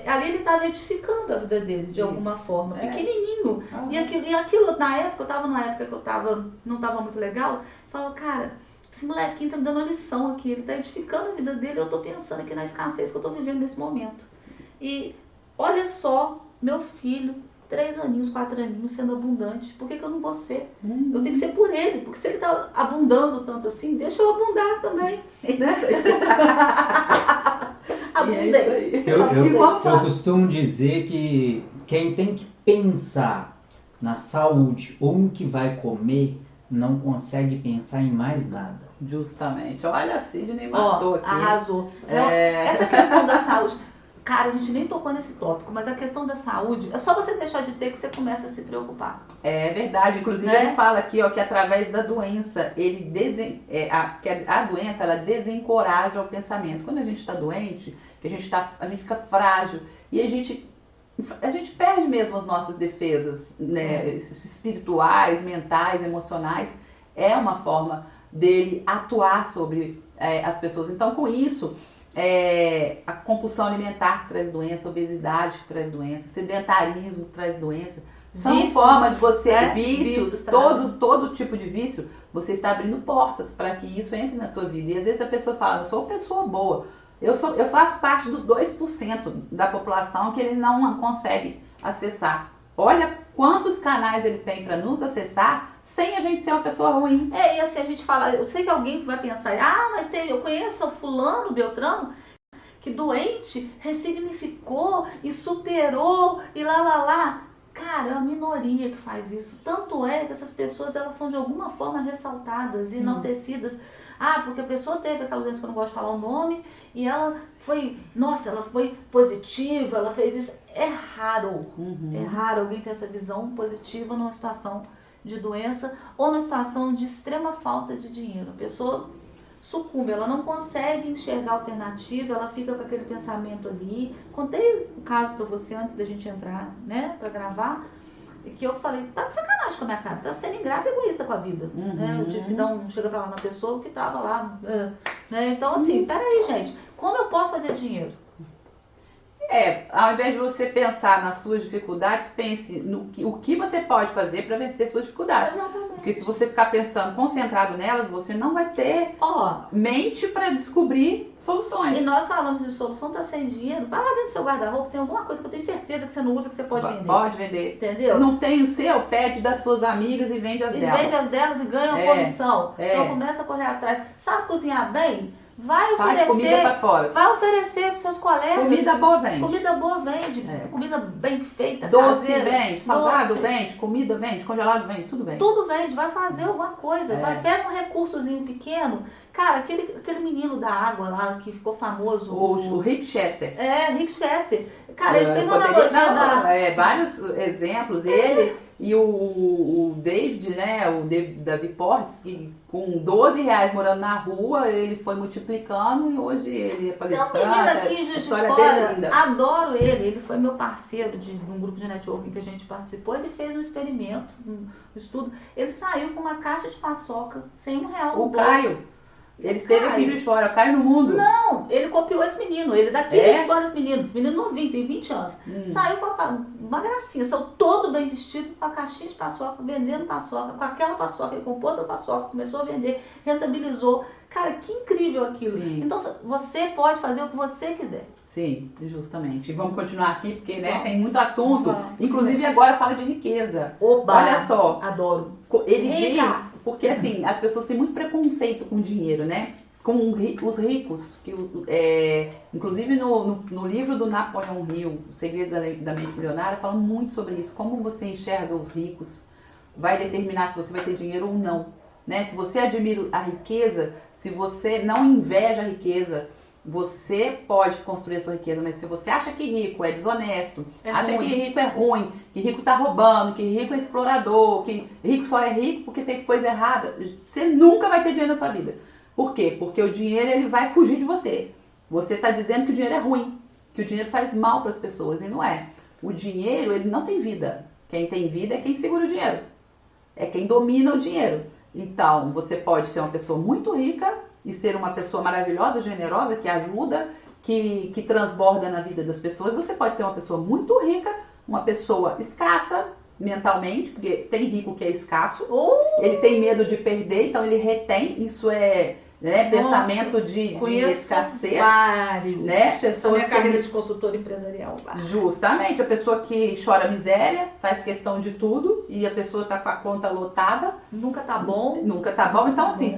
Ali ele estava edificando a vida dele de alguma forma, pequenininho. E aquilo, na época, eu estava numa época que não estava muito legal, eu falava, cara, esse molequinho está me dando uma lição aqui, ele está edificando a vida dele, eu estou pensando aqui na escassez que eu estou vivendo nesse momento. E olha só, meu filho, 3 aninhos, 4 aninhos, sendo abundante, por que eu não vou ser? Eu tenho que ser por ele, porque se ele está abundando tanto assim, deixa eu abundar também. Né? Eu costumo dizer que quem tem que pensar na saúde ou no que vai comer, não consegue pensar em mais nada. Justamente. Olha, a Sidney matou aqui. Arrasou. Essa questão da saúde, cara, a gente nem tocou nesse tópico, mas a questão da saúde, é só você deixar de ter que você começa a se preocupar. É verdade. Inclusive ele fala aqui, que através da doença, que a doença, ela desencoraja o pensamento. Quando a gente está doente, que a gente fica frágil e a gente perde mesmo as nossas defesas, né, espirituais, mentais, emocionais. É uma forma dele atuar sobre as pessoas. Então, com isso, a compulsão alimentar traz doença, a obesidade traz doença, o sedentarismo traz doença. São vícios, formas de você, vícios todo tipo de vício, você está abrindo portas para que isso entre na tua vida. E às vezes a pessoa fala, eu sou uma pessoa boa, eu faço parte dos 2% da população que ele não consegue acessar. Olha quantos canais ele tem para nos acessar sem a gente ser uma pessoa ruim. E assim a gente fala, eu sei que alguém vai pensar, mas eu conheço o fulano, Beltrano, que doente, ressignificou e superou e lá. Cara, é uma minoria que faz isso. Tanto é que essas pessoas, elas são de alguma forma ressaltadas e enaltecidas. Porque a pessoa teve aquela doença que eu não gosto de falar o nome, e ela foi positiva, ela fez isso. É raro. É raro alguém ter essa visão positiva numa situação de doença ou numa situação de extrema falta de dinheiro. A pessoa sucumbe, ela não consegue enxergar alternativa, ela fica com aquele pensamento ali. Contei o caso pra você antes da gente entrar, né, pra gravar, que eu falei, tá de sacanagem com a minha cara, tá sendo ingrata e egoísta com a vida, né? Eu tive que dar chega pra lá na pessoa que tava lá, né? Então assim, peraí, gente, como eu posso fazer dinheiro? Ao invés de você pensar nas suas dificuldades, pense o que você pode fazer para vencer suas dificuldades. Exatamente. Porque se você ficar pensando, concentrado nelas, você não vai ter mente para descobrir soluções. E nós falamos de solução, tá sem dinheiro, vai lá dentro do seu guarda-roupa, tem alguma coisa que eu tenho certeza que você não usa, que você pode vender. Pode vender. Entendeu? Não tem o seu, pede das suas amigas e vende as delas. Vende as delas e ganha uma comissão. Então começa a correr atrás. Sabe cozinhar bem? Vai oferecer. Faz comida pra fora. Vai oferecer pros seus colegas. Comida boa vende. Comida boa vende. Comida bem feita. Doce caseira, vende, salgado vende, comida vende, congelado vende, tudo vende. Tudo vende. Vai fazer alguma coisa. Pega um recursozinho pequeno. Cara, aquele menino da água lá que ficou famoso. O Rick Chester. Rick Chester. Cara, ele fez uma analogia vários exemplos. Ele e o David, né? O David Portes, que com R$12 morando na rua, ele foi multiplicando e hoje ele é palestrante. Tem um menino aqui em Juiz de história Fora, dele é linda. Adoro ele. Ele foi meu parceiro de um grupo de networking que a gente participou. Ele fez um experimento, um estudo. Ele saiu com uma caixa de paçoca sem R$1 no bolso. O Caio. Ele esteve aqui em Juiz de Fora, Caio no mundo. Não, ele copiou esse menino. Ele daqui de Juiz de Fora, esse menino novinho, tem 20 anos. Saiu com uma gracinha, saiu todo bem vestido, com a caixinha de paçoca, vendendo paçoca, com aquela paçoca, ele comprou outra paçoca, começou a vender, rentabilizou. Cara, que incrível aquilo. Sim. Então você pode fazer o que você quiser. Sim, justamente. E vamos continuar aqui, porque tem muito assunto. Inclusive agora fala de riqueza. Oba, olha só. Adoro. Ele diz, porque assim, as pessoas têm muito preconceito com dinheiro, né? Com os ricos. Inclusive no livro do Napoleão Hill, O Segredo da Mente Milionária, fala muito sobre isso. Como você enxerga os ricos vai determinar se você vai ter dinheiro ou não. Né? Se você admira a riqueza, se você não inveja a riqueza, você pode construir a sua riqueza, mas se você acha que rico é desonesto, acha que rico é ruim, que rico tá roubando, que rico é explorador, que rico só é rico porque fez coisa errada, você nunca vai ter dinheiro na sua vida. Por quê? Porque o dinheiro ele vai fugir de você. Você está dizendo que o dinheiro é ruim, que o dinheiro faz mal para as pessoas, e não é. O dinheiro ele não tem vida. Quem tem vida é quem segura o dinheiro. É quem domina o dinheiro. Então, você pode ser uma pessoa muito rica e ser uma pessoa maravilhosa, generosa, que ajuda, que transborda na vida das pessoas. Você pode ser uma pessoa muito rica, uma pessoa escassa mentalmente, porque tem rico que é escasso, ele tem medo de perder, então ele retém, isso é pensamento de escassez. Vários. Né? Pessoas minha carreira de consultora empresarial. Justamente, a pessoa que chora miséria, faz questão de tudo e a pessoa está com a conta lotada. Nunca tá bom. Então, assim,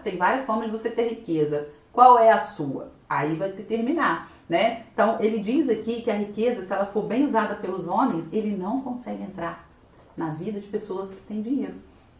tem várias formas de você ter riqueza. Qual é a sua? Aí vai determinar, né? Então, ele diz aqui que a riqueza, se ela for bem usada pelos homens, ele não consegue entrar na vida de pessoas que têm dinheiro,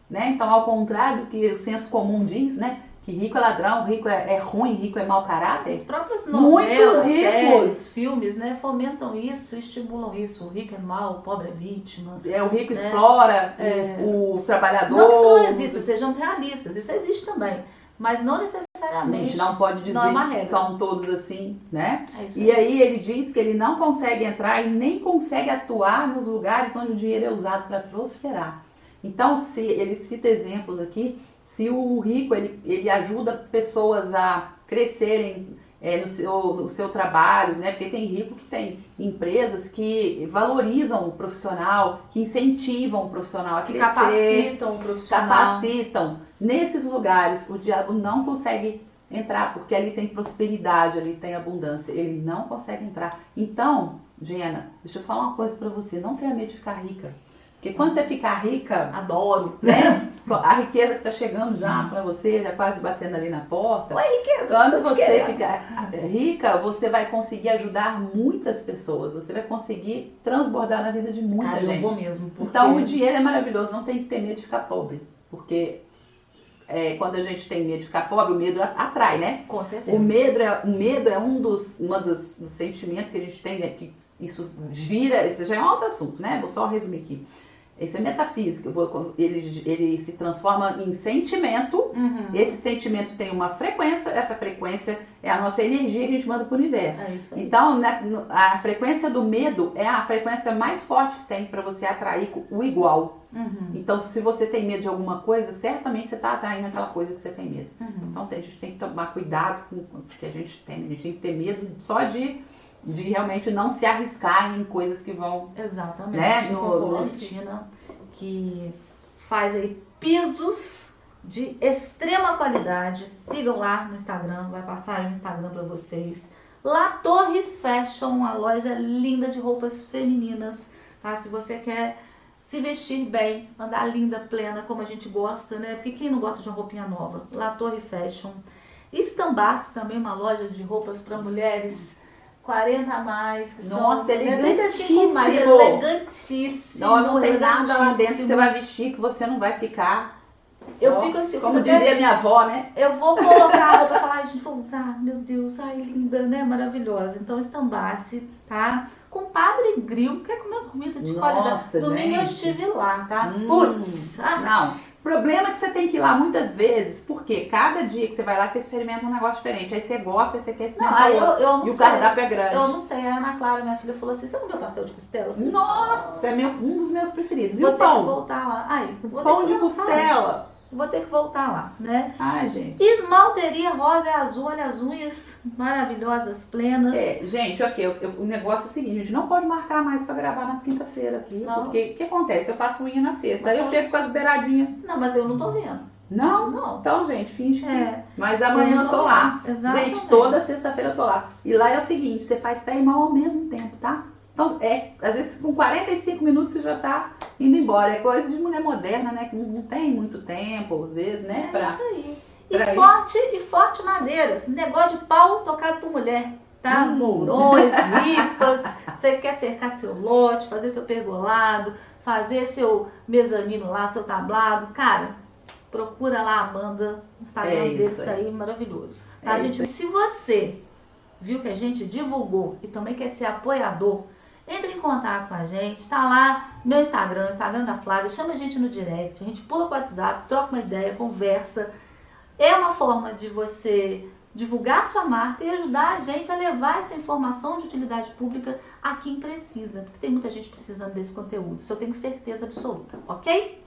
né? Então, ao contrário do que o senso comum diz, né? Que rico é ladrão, rico é ruim, rico é mau caráter. Os próprios novelas, séries, filmes, né, fomentam isso, estimulam isso. O rico é mau, o pobre é vítima. O rico explora o trabalhador. Não que isso não exista, sejamos realistas, isso existe também. Mas não necessariamente. A gente não pode dizer que são todos assim, né? E aí ele diz que ele não consegue entrar e nem consegue atuar nos lugares onde o dinheiro é usado para prosperar. Então, se ele cita exemplos aqui, se o rico ele ajuda pessoas a crescerem no seu trabalho, né? Porque tem rico que tem empresas que valorizam o profissional, que incentivam o profissional a crescer, capacitam o profissional. Capacitam. Nesses lugares, o diabo não consegue entrar, porque ali tem prosperidade, ali tem abundância. Ele não consegue entrar. Então, Gena, deixa eu falar uma coisa pra você. Não tenha medo de ficar rica. Porque quando você ficar rica... Adoro. Né? A riqueza que tá chegando já pra você, já quase batendo ali na porta. Oi, riqueza. Quando você ficar rica, você vai conseguir ajudar muitas pessoas. Você vai conseguir transbordar na vida de muita gente. Eu vou mesmo. Porque... Então, o dinheiro é maravilhoso. Não tem que ter medo de ficar pobre. Porque... quando a gente tem medo de ficar pobre, o medo atrai, né? Com certeza. O medo é um dos sentimentos que a gente tem, né? Que isso já é um outro assunto, né? Vou só resumir aqui. Isso é metafísica. Ele se transforma em sentimento. Uhum. Esse sentimento tem uma frequência. Essa frequência é a nossa energia que a gente manda para o universo. É isso aí. Então, a frequência do medo é a frequência mais forte que tem para você atrair o igual. Uhum. Então, se você tem medo de alguma coisa, certamente você está atraindo aquela coisa que você tem medo. Uhum. Então, a gente tem que tomar cuidado com o que a gente tem. A gente tem que ter medo só de realmente não se arriscar em coisas que vão... Exatamente. Né? Cristina, que faz aí pisos de extrema qualidade. Sigam lá no Instagram, vai passar aí o Instagram para vocês. La Torre Fashion, uma loja linda de roupas femininas, tá? Se você quer se vestir bem, andar linda, plena, como a gente gosta, né? Porque quem não gosta de uma roupinha nova? La Torre Fashion. Estambás, também uma loja de roupas para mulheres 40 a mais. Que nossa, são elegantíssimo. Mais, elegantíssimo. Não tem nada lá dentro que você vai vestir que você não vai ficar... Eu fico assim, como dizia minha avó, né? Eu vou colocar a roupa e falar, gente, vou usar, meu Deus, ai, linda, né? Maravilhosa. Então, Estambasse, tá? Compadre Grill, quer comer comida de qualidade? Domingo eu estive lá, tá? Putz! Não, o problema é que você tem que ir lá muitas vezes, porque cada dia que você vai lá, você experimenta um negócio diferente. Aí você gosta, aí você quer experimentar outro. Eu não sei. E o cardápio é grande. Eu não sei. A Ana Clara, minha filha, falou assim, você comeu pastel de costela? Nossa, é um dos meus preferidos. E vou o pão? Ter que voltar lá. Ai, pão de costela. Vou ter que voltar lá, né? Ai, gente. Esmalteria rosa e azul, olha as unhas maravilhosas, plenas. Gente, o negócio é o seguinte, a gente não pode marcar mais pra gravar nas quinta-feira aqui, não. Porque o que acontece? Eu faço unha na sexta, aí eu chego com as beiradinhas. Não, mas eu não tô vendo. Não? Não. Então, gente, finge que... Mas amanhã eu tô lá. Exatamente. Gente, toda sexta-feira eu tô lá. E lá é o seguinte, você faz pé e mão ao mesmo tempo, tá? Então, às vezes com 45 minutos você já tá indo embora. É coisa de mulher moderna, né? Que não tem muito tempo, às vezes, né? É isso aí. E forte madeiras. Negócio de pau tocado por mulher, tá? Mourões, ripas. Você quer cercar seu lote, fazer seu pergolado, fazer seu mezanino lá, seu tablado. Cara, procura lá a Amanda, o Instagram dele tá aí maravilhoso. Tá, gente? Se você viu que a gente divulgou e também quer ser apoiador, entre em contato com a gente, tá lá meu Instagram, Instagram da Flávia, chama a gente no direct, a gente pula pro WhatsApp, troca uma ideia, conversa. É uma forma de você divulgar a sua marca e ajudar a gente a levar essa informação de utilidade pública a quem precisa, porque tem muita gente precisando desse conteúdo, isso eu tenho certeza absoluta, ok?